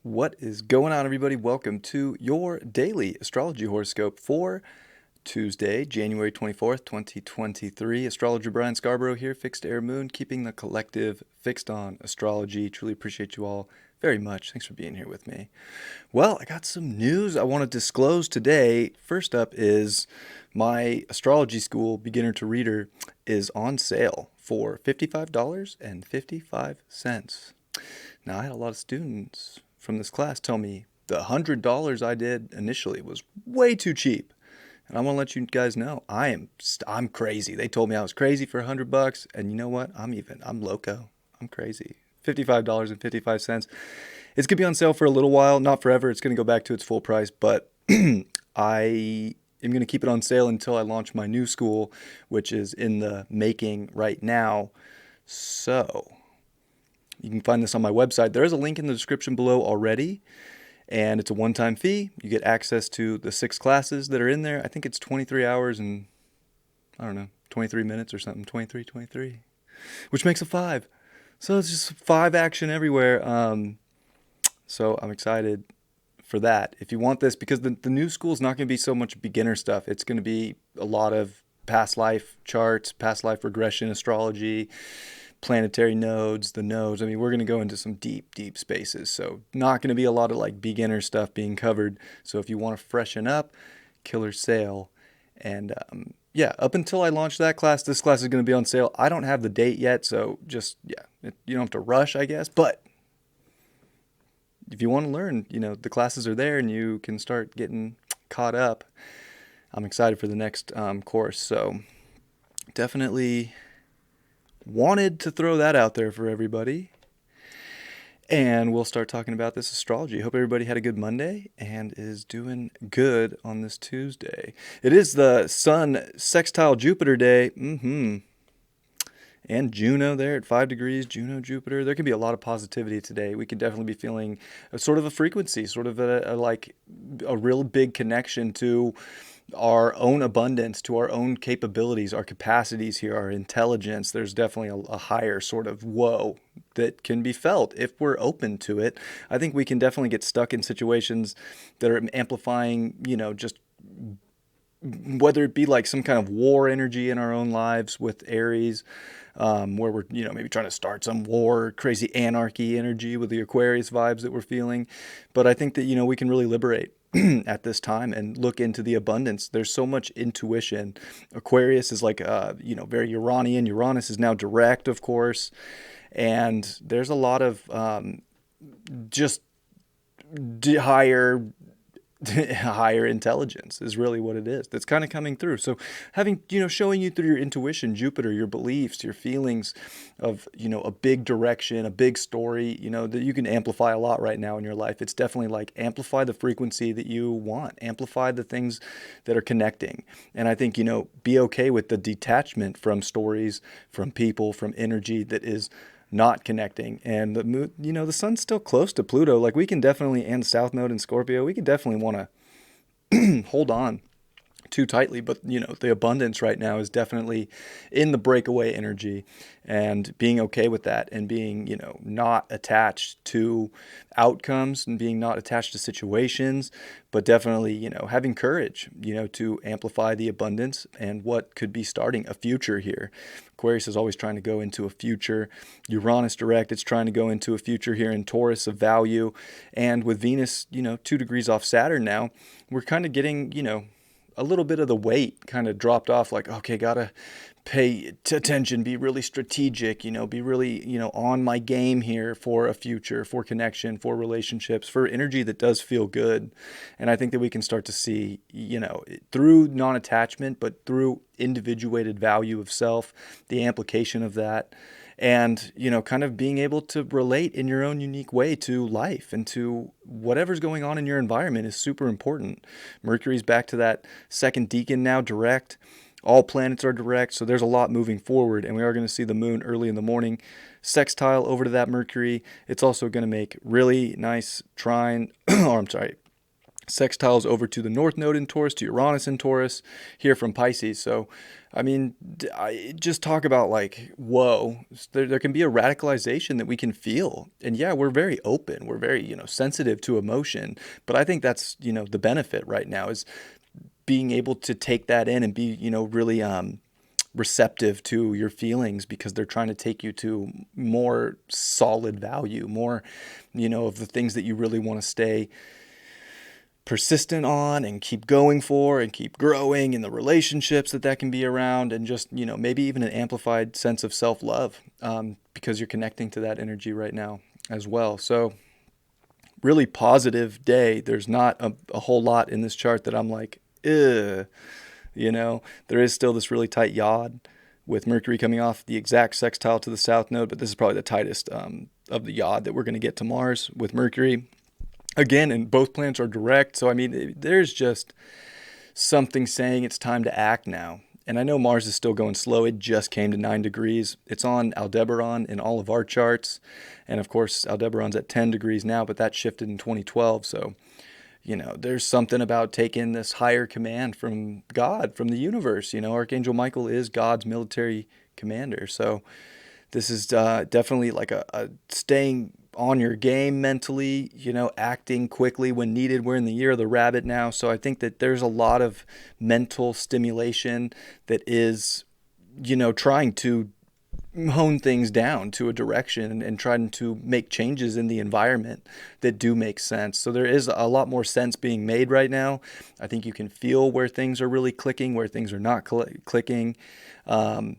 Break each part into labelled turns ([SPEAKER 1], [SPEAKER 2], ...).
[SPEAKER 1] What is going on, everybody? Welcome to your daily astrology horoscope for Tuesday, January 24th, 2023. Astrologer Brian Scarborough here, Fixed Air Moon, keeping the collective fixed on astrology. Truly appreciate you all very much. Thanks for being here with me. Well, I got some news I want to disclose today. First up is my astrology school beginner to reader is on sale for $55.55. Now, I had a lot of students from this class tell me the $100 I did initially was way too cheap. And I want to let you guys know I'm crazy. They told me I was crazy for $100, and you know what? I'm loco. I'm crazy. $55.55. It's gonna be on sale for a little while, not forever. It's gonna go back to its full price, but I am gonna keep it on sale until I launch my new school, which is in the making right now. So you can find this on my website. There is a link in the description below already, and it's a one-time fee. You get access to the 6 classes that are in there. I think it's 23 hours and, I don't know, 23 minutes or something, 23, which makes a 5. So it's just 5 action everywhere. So I'm excited for that. If you want this, because the new school is not going to be so much beginner stuff. It's going to be a lot of past life charts, past life regression astrology, planetary nodes, the nodes. I mean, we're going to go into some deep spaces. So not going to be a lot of like beginner stuff being covered. So if you want to freshen up, killer sale. And yeah, up until I launch that class, this class is going to be on sale. I don't have the date yet, so just, yeah, you don't have to rush, I guess. But if you want to learn, the classes are there and you can start getting caught up. I'm excited for the next course. So definitely wanted to throw that out there for everybody. And we'll start talking about this astrology. Hope everybody had a good Monday and is doing good on this Tuesday. It is the Sun sextile Jupiter day. And Juno there at 5 degrees, Juno, Jupiter. There can be a lot of positivity today. We could definitely be feeling a sort of a frequency, sort of a real big connection to our own abundance, to our own capabilities, our capacities here, our intelligence. There's definitely a higher sort of whoa that can be felt if we're open to it. I think we can definitely get stuck in situations that are amplifying, just whether it be like some kind of war energy in our own lives with Aries, where we're, maybe trying to start some war, crazy anarchy energy with the Aquarius vibes that we're feeling. But I think that, we can really liberate at this time and look into the abundance. There's so much intuition. Aquarius is like, very Uranian. Uranus is now direct, of course. And there's a lot of just higher intelligence is really what it is that's kind of coming through. So having, showing you through your intuition, Jupiter, your beliefs, your feelings of, a big direction, a big story, that you can amplify a lot right now in your life. It's definitely like amplify the frequency that you want, amplify the things that are connecting. And I think, be okay with the detachment from stories, from people, from energy that is not connecting. And the moon, the sun's still close to Pluto. Like we can definitely, and South Node in Scorpio, we can definitely want to hold on too tightly. But, the abundance right now is definitely in the breakaway energy, and being okay with that, and being, not attached to outcomes, and being not attached to situations, but definitely, having courage, to amplify the abundance and what could be starting a future here. Aquarius is always trying to go into a future. Uranus direct, it's trying to go into a future here in Taurus of value. And with Venus, 2 degrees off Saturn now, we're kind of getting, a little bit of the weight kind of dropped off, like, okay, gotta pay attention, be really strategic, be really, on my game here for a future, for connection, for relationships, for energy that does feel good. And I think that we can start to see, through non-attachment, but through individuated value of self, the amplication of that. And, kind of being able to relate in your own unique way to life and to whatever's going on in your environment is super important. Mercury's back to that second decan now, direct. All planets are direct, so there's a lot moving forward, and we are going to see the moon early in the morning sextile over to that Mercury. It's also going to make really nice trine, or I'm sorry, sextiles over to the North Node in Taurus, to Uranus in Taurus, here from Pisces. So, I mean, I just talk about like, whoa, there can be a radicalization that we can feel. And yeah, we're very open. We're very, sensitive to emotion. But I think that's, the benefit right now is being able to take that in and be, really receptive to your feelings, because they're trying to take you to more solid value, more, of the things that you really want to stay persistent on and keep going for and keep growing in the relationships that can be around, and just maybe even an amplified sense of self-love, because you're connecting to that energy right now as well. So really positive day. There's not a whole lot in this chart that I'm like, ugh. There is still this really tight yod with Mercury coming off the exact sextile to the south node, but this is probably the tightest of the yod that we're going to get to Mars with Mercury. Again, and both planets are direct, so I mean, there's just something saying it's time to act now. And I know Mars is still going slow. It just came to 9 degrees. It's on Aldebaran in all of our charts. And of course, Aldebaran's at 10 degrees now, but that shifted in 2012. So, there's something about taking this higher command from God, from the universe. Archangel Michael is God's military commander. So this is definitely like a staying on your game mentally, acting quickly when needed. We're in the year of the rabbit now. So I think that there's a lot of mental stimulation that is, trying to hone things down to a direction and trying to make changes in the environment that do make sense. So there is a lot more sense being made right now. I think you can feel where things are really clicking, where things are not clicking. I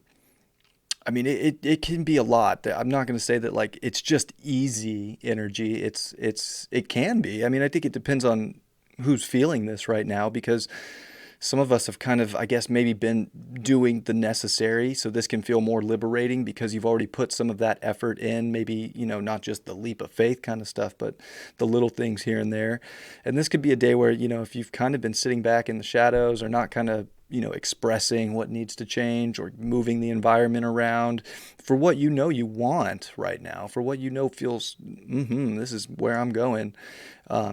[SPEAKER 1] mean, it can be a lot. I'm not going to say that like it's just easy energy. It can be. I mean, I think it depends on who's feeling this right now, because some of us have kind of, I guess, maybe been doing the necessary. So this can feel more liberating because you've already put some of that effort in, maybe, not just the leap of faith kind of stuff, but the little things here and there. And this could be a day where, if you've kind of been sitting back in the shadows or not kind of, expressing what needs to change or moving the environment around for what you want right now, for what feels, this is where I'm going.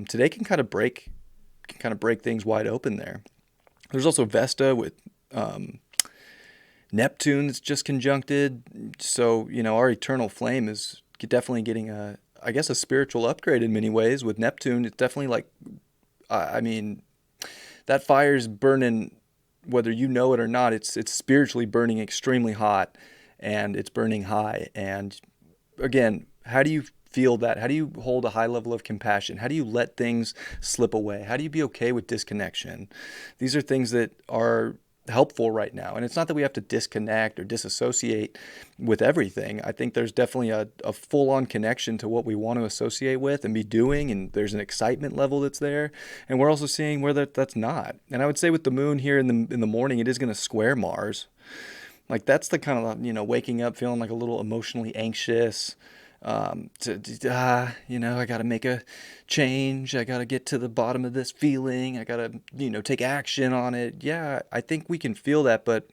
[SPEAKER 1] Today can kind of break things wide open there. There's also Vesta with Neptune that's just conjuncted. So, our eternal flame is definitely getting a spiritual upgrade in many ways with Neptune. It's definitely like, I mean, that fire's burning, whether you know it or not. It's spiritually burning extremely hot, and it's burning high. And again, how do you feel that? How do you hold a high level of compassion? How do you let things slip away? How do you be okay with disconnection? These are things that are helpful right now. And it's not that we have to disconnect or disassociate with everything. I think there's definitely a full-on connection to what we want to associate with and be doing, and there's an excitement level that's there. And we're also seeing where that's not. And I would say with the moon here in the morning, it is going to square Mars. Like that's the kind of, waking up feeling like a little emotionally anxious, I got to make a change. I got to get to the bottom of this feeling. I got to, take action on it. Yeah, I think we can feel that, but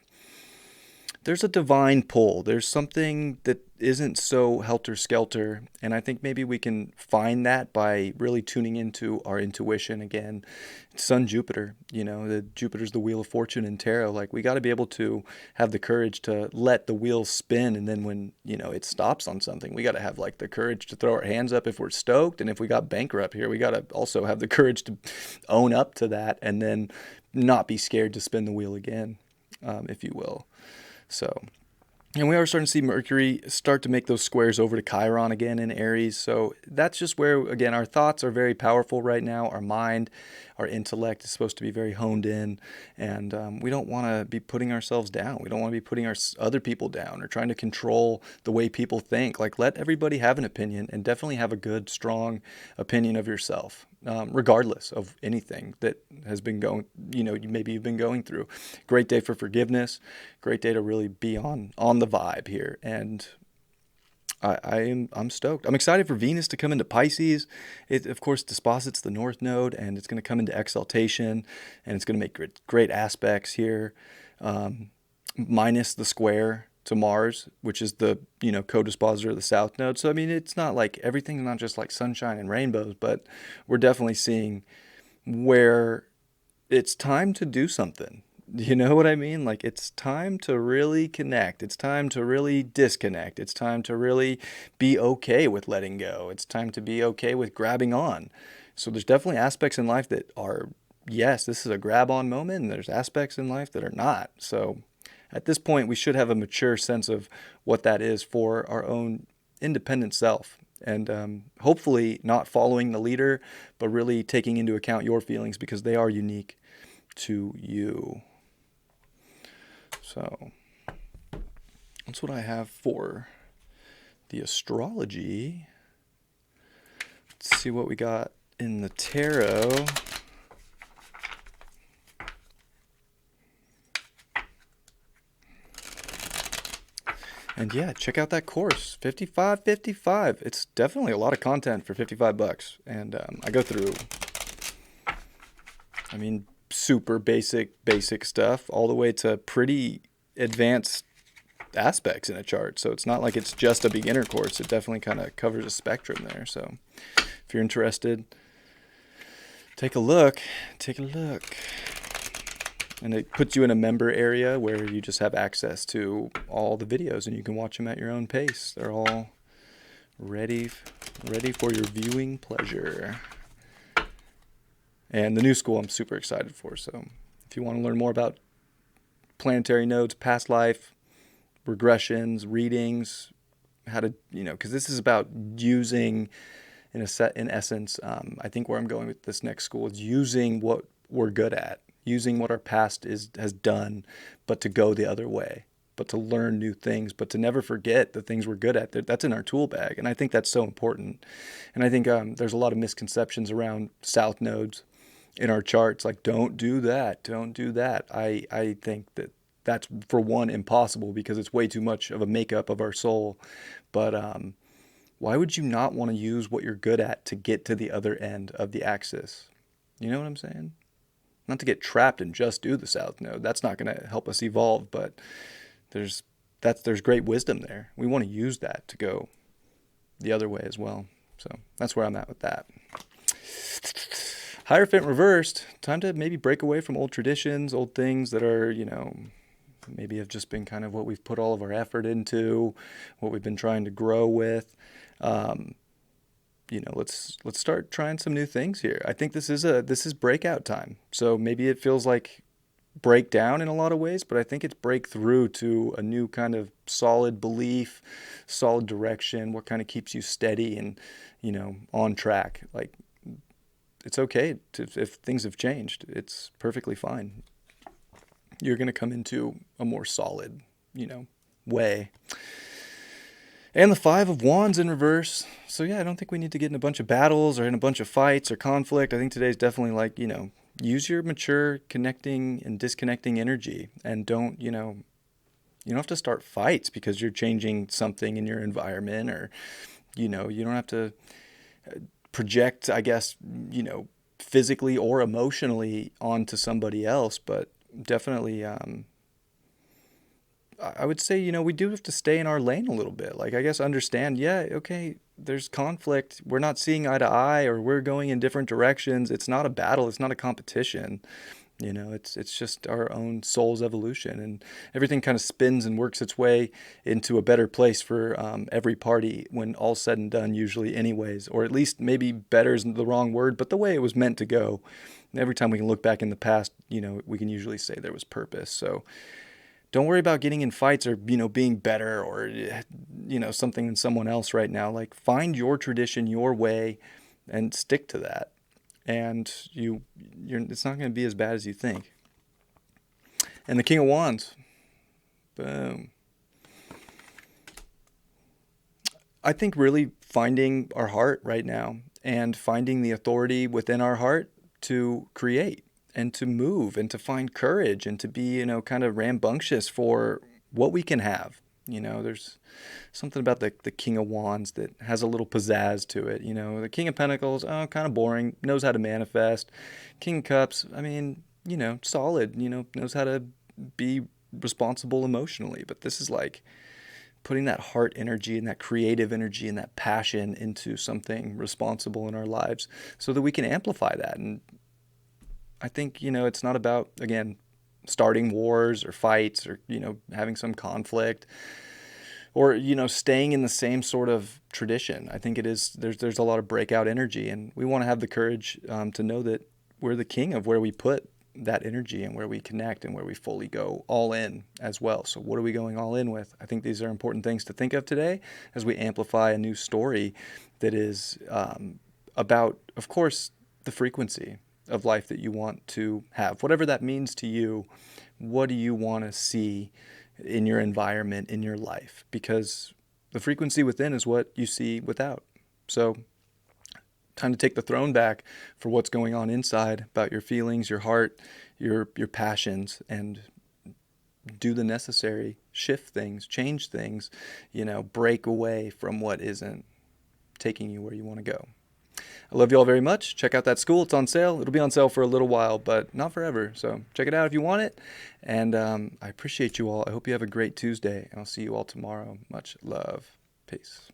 [SPEAKER 1] there's a divine pull. There's something that isn't so helter-skelter, and I think maybe we can find that by really tuning into our intuition again. Sun Jupiter, Jupiter's the wheel of fortune in tarot. Like, we got to be able to have the courage to let the wheel spin, and then when, it stops on something, we got to have like the courage to throw our hands up if we're stoked, and if we got bankrupt here, we got to also have the courage to own up to that, and then not be scared to spin the wheel again, if you will. So, and we are starting to see Mercury start to make those squares over to Chiron again in Aries. So that's just where, again, our thoughts are very powerful right now. Our mind, our intellect is supposed to be very honed in. And we don't want to be putting ourselves down. We don't want to be putting other people down or trying to control the way people think. Like, let everybody have an opinion, and definitely have a good, strong opinion of yourself, regardless of anything that has been going, maybe you've been going through. Great day for forgiveness. Great day to really be on the vibe here. And I'm stoked. I'm excited for Venus to come into Pisces. It, of course, disposits the North Node, and it's going to come into exaltation, and it's going to make great aspects here, minus the square to Mars, which is the, co-dispositor of the South Node. So, I mean, it's not like everything's not just like sunshine and rainbows, but we're definitely seeing where it's time to do something. You know what I mean? Like, it's time to really connect. It's time to really disconnect. It's time to really be okay with letting go. It's time to be okay with grabbing on. So there's definitely aspects in life that are, yes, this is a grab on moment, and there's aspects in life that are not. So at this point, we should have a mature sense of what that is for our own independent self. And hopefully not following the leader, but really taking into account your feelings because they are unique to you. So that's what I have for the astrology. Let's see what we got in the tarot. And yeah, check out that course, 55.55. It's definitely a lot of content for $55. And I go through, I mean, super basic stuff all the way to pretty advanced aspects in a chart. So it's not like it's just a beginner course. It definitely kind of covers a spectrum there. So if you're interested, take a look. Take a look. And it puts you in a member area where you just have access to all the videos and you can watch them at your own pace. They're all ready for your viewing pleasure. And the new school I'm super excited for. So if you want to learn more about planetary nodes, past life, regressions, readings, how to, because this is about using, in essence, I think where I'm going with this next school is using what we're good at, using what our past has done, but to go the other way, but to learn new things, but to never forget the things we're good at. That's in our tool bag, and I think that's so important. And I think there's a lot of misconceptions around south nodes in our charts, like don't do that. I think that's for one impossible because it's way too much of a makeup of our soul. But why would you not want to use what you're good at to get to the other end of the axis? You know what I'm saying? Not to get trapped and just do the south node. That's not going to help us evolve, but there's great wisdom there. We want to use that to go the other way as well. So that's where I'm at with that. Hierophant reversed. Time to maybe break away from old traditions, old things that are, maybe have just been kind of what we've put all of our effort into, what we've been trying to grow with. Let's start trying some new things here. I think this is breakout time. So maybe it feels like breakdown in a lot of ways, but I think it's breakthrough to a new kind of solid belief, solid direction, what kind of keeps you steady and, on track. Like, it's okay if things have changed. It's perfectly fine. You're going to come into a more solid, way. And the Five of Wands in reverse. So yeah, I don't think we need to get in a bunch of battles or in a bunch of fights or conflict. I think today's definitely like, use your mature connecting and disconnecting energy, and don't, you don't have to start fights because you're changing something in your environment, or, you don't have to project, I guess, physically or emotionally onto somebody else, but definitely, I would say, we do have to stay in our lane a little bit. Like, I guess understand, yeah, okay, there's conflict. We're not seeing eye to eye, or we're going in different directions. It's not a battle. It's not a competition. It's just our own soul's evolution, and everything kind of spins and works its way into a better place for every party when all's said and done, usually anyways, or at least maybe better isn't the wrong word, but the way it was meant to go. And every time we can look back in the past, we can usually say there was purpose. So don't worry about getting in fights or, being better or, something than someone else right now. Like, find your tradition, your way, and stick to that. And it's not going to be as bad as you think. And the King of Wands. Boom. I think really finding our heart right now and finding the authority within our heart to create and to move and to find courage and to be, kind of rambunctious for what we can have. There's something about the King of Wands that has a little pizzazz to it. The King of Pentacles, kind of boring, knows how to manifest. King of Cups, I mean, solid, knows how to be responsible emotionally. But this is like putting that heart energy and that creative energy and that passion into something responsible in our lives so that we can amplify that and I think, it's not about, again, starting wars or fights or, having some conflict or, staying in the same sort of tradition. I think it is, there's a lot of breakout energy, and we want to have the courage to know that we're the king of where we put that energy and where we connect and where we fully go all in as well. So what are we going all in with? I think these are important things to think of today as we amplify a new story that is about, of course, the frequency of life that you want to have. Whatever that means to you, what do you want to see in your environment, in your life? Because the frequency within is what you see without. So time to take the throne back for what's going on inside about your feelings, your heart, your passions, and do the necessary, shift things, change things, break away from what isn't taking you where you want to go. I love you all very much. Check out that school. It's on sale. It'll be on sale for a little while, but not forever. So check it out if you want it. And I appreciate you all. I hope you have a great Tuesday, and I'll see you all tomorrow. Much love. Peace.